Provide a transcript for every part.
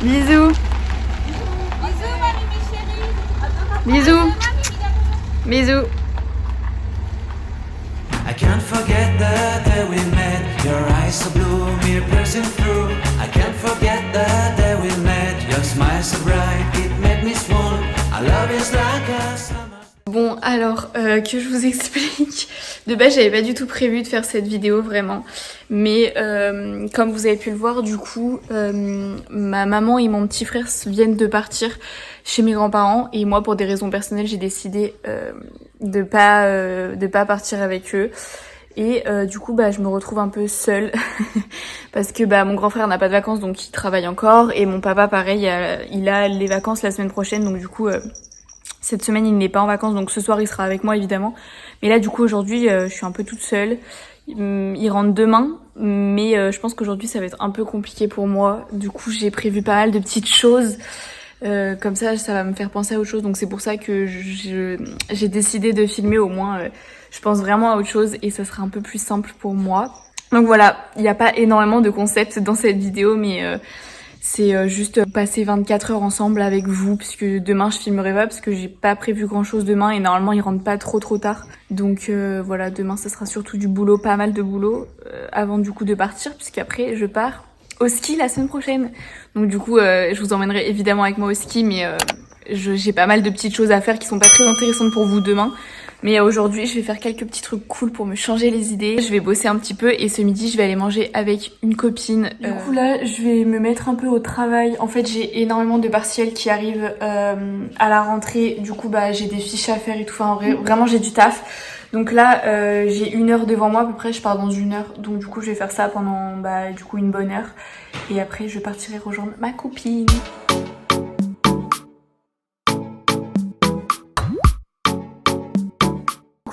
Bisous. Bisous. Bisous. I can't forget the day we met. Your eyes so blue, me piercing through. I can't forget the day we met. Your smile so bright, it made me swoon. Our love is like a summer. Bon alors que je vous explique, de base j'avais pas du tout prévu de faire cette vidéo vraiment, mais comme vous avez pu le voir du coup ma maman et mon petit frère viennent de partir chez mes grands-parents et moi pour des raisons personnelles j'ai décidé de pas partir avec eux et du coup je me retrouve un peu seule parce que mon grand frère n'a pas de vacances donc il travaille encore et mon papa pareil il a les vacances la semaine prochaine donc du coup cette semaine, il n'est pas en vacances, donc ce soir, il sera avec moi, évidemment. Mais là, du coup, aujourd'hui, je suis un peu toute seule. Il rentre demain, mais je pense qu'aujourd'hui, ça va être un peu compliqué pour moi. Du coup, j'ai prévu pas mal de petites choses. Comme ça va me faire penser à autre chose. Donc, c'est pour ça que j'ai décidé de filmer au moins. Je pense vraiment à autre chose et ça sera un peu plus simple pour moi. Donc voilà, il n'y a pas énormément de concepts dans cette vidéo, mais... c'est juste passer 24 heures ensemble avec vous puisque demain je filmerai pas parce que j'ai pas prévu grand chose demain et normalement ils rentrent pas trop tard. Donc voilà, demain ça sera surtout du boulot, pas mal de boulot avant du coup de partir puisqu'après je pars au ski la semaine prochaine. Donc du coup je vous emmènerai évidemment avec moi au ski mais j'ai pas mal de petites choses à faire qui sont pas très intéressantes pour vous demain. Mais aujourd'hui, je vais faire quelques petits trucs cool pour me changer les idées. Je vais bosser un petit peu et ce midi, je vais aller manger avec une copine. Du coup, là, je vais me mettre un peu au travail. En fait, j'ai énormément de partiels qui arrivent à la rentrée. Du coup, j'ai des fiches à faire et tout. Enfin, vraiment, j'ai du taf. Donc là, j'ai 1 heure devant moi à peu près. Je pars dans 1 heure. Donc du coup, je vais faire ça pendant du coup une bonne heure. Et après, je partirai rejoindre ma copine.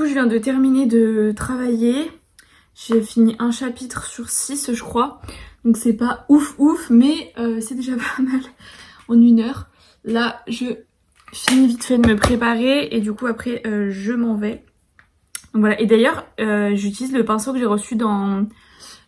Je viens de terminer de travailler. J'ai fini un chapitre sur 6 je crois. Donc c'est pas ouf mais c'est déjà pas mal en 1 heure. Là je finis vite fait de me préparer et du coup après je m'en vais. Donc voilà, et d'ailleurs j'utilise le pinceau que j'ai reçu dans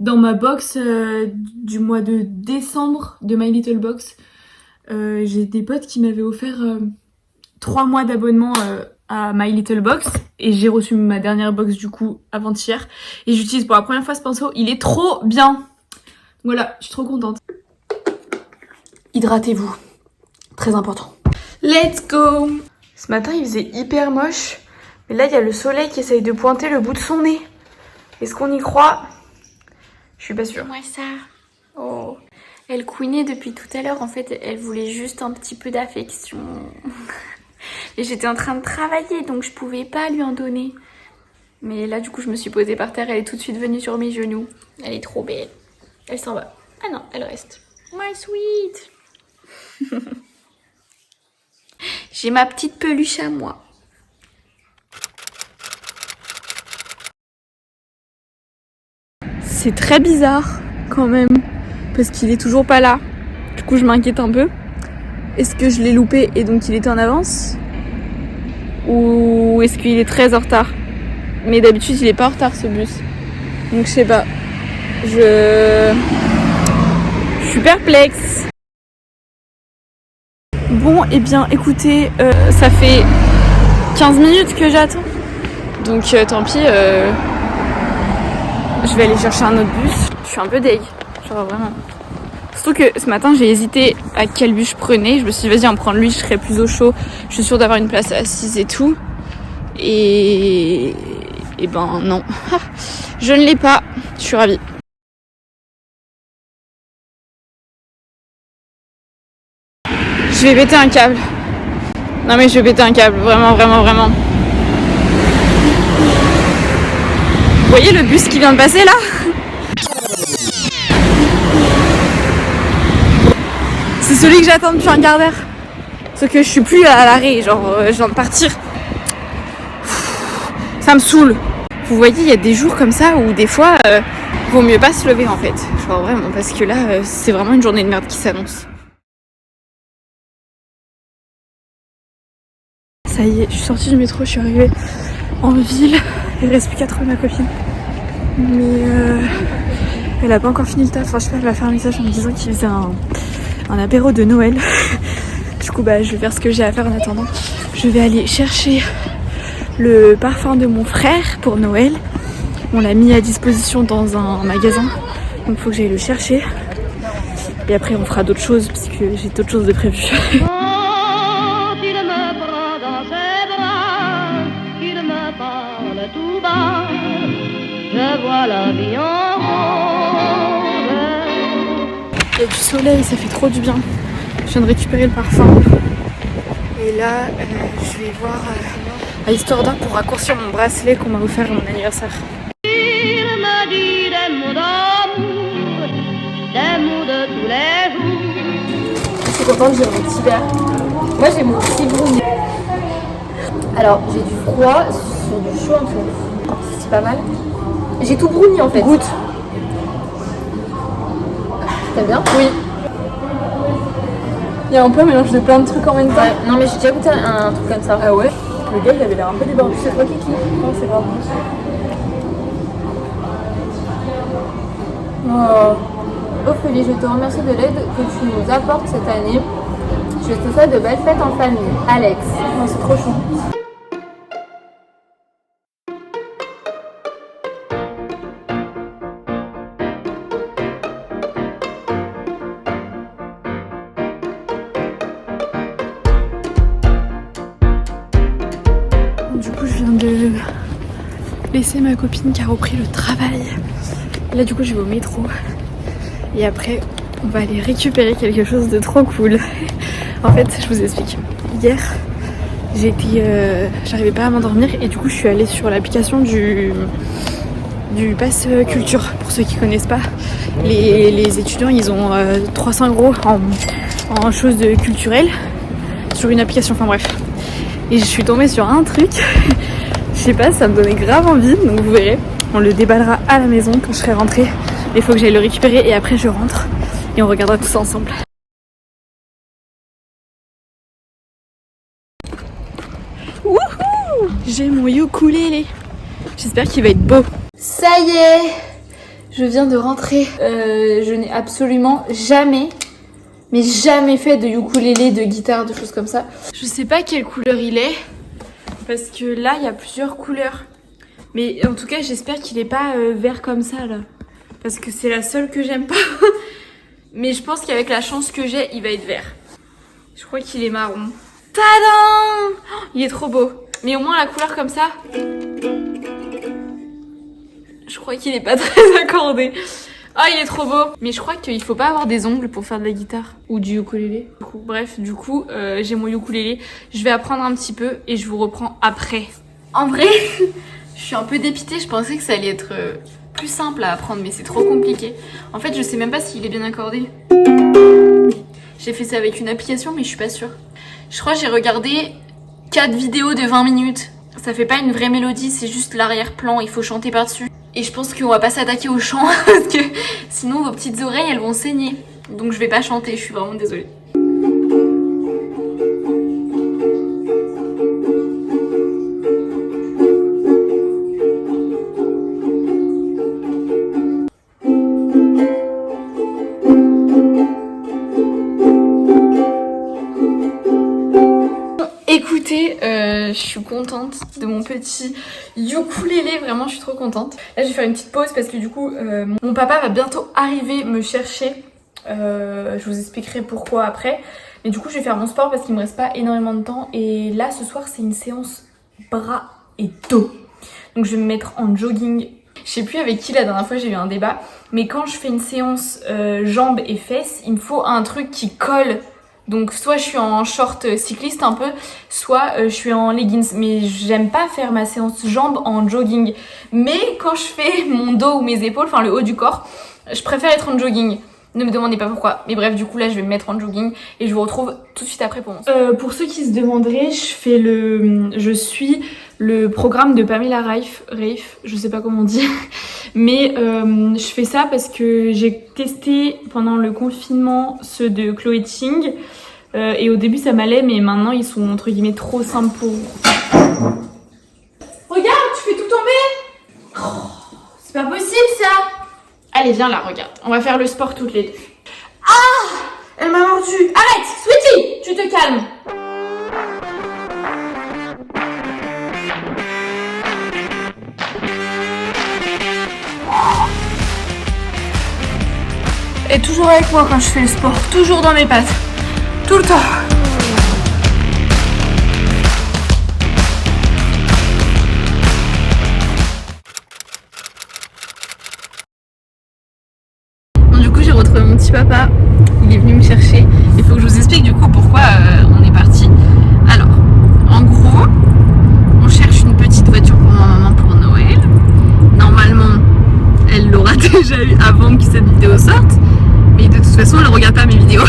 ma box du mois de décembre de My Little Box. J'ai des potes qui m'avaient offert 3 mois d'abonnement à My Little Box et j'ai reçu ma dernière box du coup avant-hier et j'utilise pour la première fois ce pinceau, il est trop bien. Voilà, je suis trop contente. Hydratez-vous, très important. Let's go. Ce matin il faisait hyper moche, mais là il y a le soleil qui essaye de pointer le bout de son nez. Est-ce qu'on y croit? Je suis pas sûre. Moi ça. Oh. Elle couinait depuis tout à l'heure, en fait elle voulait juste un petit peu d'affection. Et j'étais en train de travailler donc je pouvais pas lui en donner. Mais là du coup je me suis posée par terre, elle est tout de suite venue sur mes genoux. Elle est trop belle. Elle s'en va. Ah non, elle reste. My sweet. J'ai ma petite peluche à moi. C'est très bizarre quand même parce qu'il est toujours pas là. Du coup je m'inquiète un peu. Est-ce que je l'ai loupé et donc il était en avance? Ou est-ce qu'il est très en retard? Mais d'habitude il est pas en retard ce bus. Donc je sais pas. Je suis perplexe. Bon et bien écoutez, ça fait 15 minutes que j'attends. Donc tant pis, je vais aller chercher un autre bus. Je suis un peu deg, genre vraiment. Surtout que ce matin j'ai hésité à quel bus je prenais. Je me suis dit vas-y en prendre lui, je serai plus au chaud. Je suis sûre d'avoir une place assise et tout. Et ben non. Je ne l'ai pas. Je suis ravie. Je vais péter un câble. Non mais je vais péter un câble. Vraiment. Vous voyez le bus qui vient de passer là? C'est celui que j'attends depuis un quart d'heure. Sauf que je suis plus à l'arrêt, genre je viens de partir. Ça me saoule. Vous voyez, il y a des jours comme ça où des fois, vaut mieux pas se lever en fait. Genre vraiment, parce que là, c'est vraiment une journée de merde qui s'annonce. Ça y est, je suis sortie du métro, je suis arrivée en ville. Il reste plus qu'à trouver ma copine. Mais elle a pas encore fini le taf. Enfin, je sais pas, elle m'a fait un message en me disant qu'il faisait un apéro de Noël. Du coup bah je vais faire ce que j'ai à faire en attendant. Je vais aller chercher le parfum de mon frère pour Noël. On l'a mis à disposition dans un magasin, donc il faut que j'aille le chercher. Et après on fera d'autres choses puisque j'ai d'autres choses de prévues. Quand il me prend dans ses bras, qu'il me parle tout bas, je vois la vie en rose. Il y a du soleil, ça fait trop du bien. Je viens de récupérer le parfum. Et là, je vais voir à Histoire d'Or pour raccourcir mon bracelet qu'on m'a offert à mon anniversaire. Il me dit des mots d'amour, des mots de tous les jours. Je suis contente, j'ai mon petit verre. Moi j'ai mon petit brownie. Alors j'ai du froid sur du chaud en fait. C'est pas mal. J'ai tout brownie en fait. Goûte. T'aimes bien? Oui. Il y a un peu un mélange de plein de trucs en même temps. Ouais. Non mais j'ai déjà goûté un truc comme ça. Ah ouais? Le gars il avait l'air un peu débordé. C'est toi Kiki? Non, c'est pas moi. Oh. Ophélie, je te remercie de l'aide que tu nous apportes cette année. Je te souhaite de belles fêtes en famille. Alex. Oh, c'est trop chou. Du coup, je viens de laisser ma copine qui a repris le travail. Là, du coup, je vais au métro. Et après, on va aller récupérer quelque chose de trop cool. En fait, je vous explique. Hier, j'arrivais pas à m'endormir et du coup, je suis allée sur l'application du Pass Culture. Pour ceux qui connaissent pas, les étudiants, ils ont 300 € en choses culturelles sur une application. Enfin bref. Et je suis tombée sur un truc. Je sais pas, ça me donnait grave envie. Donc vous verrez, on le déballera à la maison quand je serai rentrée. Il faut que j'aille le récupérer et après je rentre et on regardera tout ça ensemble. Wouhou! J'ai mon ukulélé. J'espère qu'il va être beau. Ça y est, je viens de rentrer. Je n'ai absolument jamais fait de ukulélé, de guitare, de choses comme ça. Je sais pas quelle couleur il est parce que là il y a plusieurs couleurs. Mais en tout cas j'espère qu'il est pas vert comme ça là. Parce que c'est la seule que j'aime pas. Mais je pense qu'avec la chance que j'ai, il va être vert. Je crois qu'il est marron. Tadam! Oh, il est trop beau. Mais au moins la couleur comme ça. Je crois qu'il est pas très accordé. Ah, il est trop beau. Mais je crois qu'il faut pas avoir des ongles pour faire de la guitare. Ou du ukulélé. Du coup, j'ai mon ukulélé. Je vais apprendre un petit peu et je vous reprends après. En vrai, je suis un peu dépitée. Je pensais que ça allait être plus simple à apprendre, mais c'est trop compliqué. En fait, je sais même pas s'il est bien accordé. J'ai fait ça avec une application, mais je suis pas sûre. Je crois que j'ai regardé 4 vidéos de 20 minutes. Ça fait pas une vraie mélodie, c'est juste l'arrière-plan, il faut chanter par-dessus. Et je pense qu'on va pas s'attaquer au chant, parce que sinon vos petites oreilles, elles vont saigner. Donc je vais pas chanter, je suis vraiment désolée. Écoutez, je suis contente de mon petit ukulélé, vraiment je suis trop contente. Là je vais faire une petite pause parce que du coup mon papa va bientôt arriver me chercher. Je vous expliquerai pourquoi après. Mais du coup je vais faire mon sport parce qu'il me reste pas énormément de temps. Et là ce soir c'est une séance bras et dos. Donc je vais me mettre en jogging. Je sais plus avec qui la dernière fois j'ai eu un débat. Mais quand je fais une séance jambes et fesses, il me faut un truc qui colle. Donc soit je suis en short cycliste un peu, soit je suis en leggings. Mais j'aime pas faire ma séance jambes en jogging. Mais quand je fais mon dos ou mes épaules, enfin le haut du corps, je préfère être en jogging. Ne me demandez pas pourquoi. Mais bref, du coup là je vais me mettre en jogging et je vous retrouve tout de suite après pour mon sport. Pour ceux qui se demanderaient, je suis le programme de Pamela Reif, je sais pas comment on dit. Mais je fais ça parce que j'ai testé pendant le confinement ceux de Chloé Ting. Et au début ça m'allait, mais maintenant ils sont entre guillemets trop simples pour... Regarde, tu fais tout tomber. Oh, c'est pas possible ça. Allez viens là, regarde, on va faire le sport toutes les deux. Ah, Elle m'a mordu. Arrête, Sweetie, tu te calmes. Elle est toujours avec moi quand je fais le sport, toujours dans mes pattes, tout le temps. Bon, du coup j'ai retrouvé mon petit papa, il est venu me chercher. Il faut que je vous explique du coup pourquoi on est parti. Alors, en gros, on cherche une petite voiture pour ma maman pour Noël. Normalement, elle l'aura déjà eu avant que cette vidéo sorte. Mais de toute façon, elle regarde pas mes vidéos.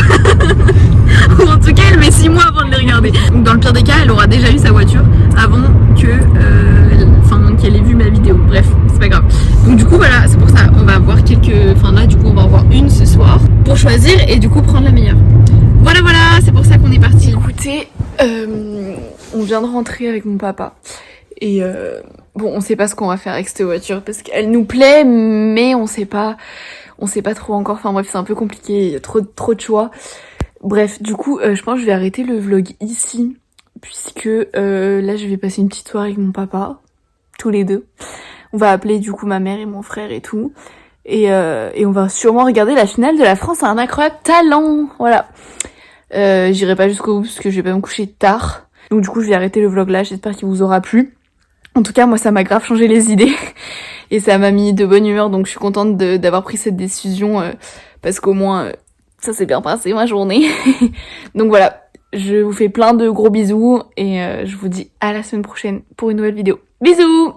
Ou en tout cas, elle met 6 mois avant de les regarder. Donc dans le pire des cas, elle aura déjà eu sa voiture avant que, qu'elle ait vu ma vidéo. Bref, c'est pas grave. Donc du coup, voilà, c'est pour ça. On va avoir là, du coup, on va en voir une ce soir pour choisir et du coup prendre la meilleure. Voilà, c'est pour ça qu'on est parti. Écoutez, on vient de rentrer avec mon papa. Et bon, on sait pas ce qu'on va faire avec cette voiture parce qu'elle nous plaît, mais on sait pas trop encore. Enfin bref, c'est un peu compliqué, il y a trop de choix. Bref, du coup, je pense que je vais arrêter le vlog ici puisque là, je vais passer une petite soirée avec mon papa, tous les deux. On va appeler du coup ma mère et mon frère et tout. Et on va sûrement regarder la finale de la France à un incroyable talent. Voilà. J'irai pas jusqu'au bout parce que je vais pas me coucher tard. Donc du coup, je vais arrêter le vlog là. J'espère qu'il vous aura plu. En tout cas, moi, ça m'a grave changé les idées. Et ça m'a mis de bonne humeur. Donc je suis contente d'avoir pris cette décision. Parce qu'au moins, ça s'est bien passé ma journée. Donc voilà. Je vous fais plein de gros bisous. Et je vous dis à la semaine prochaine pour une nouvelle vidéo. Bisous!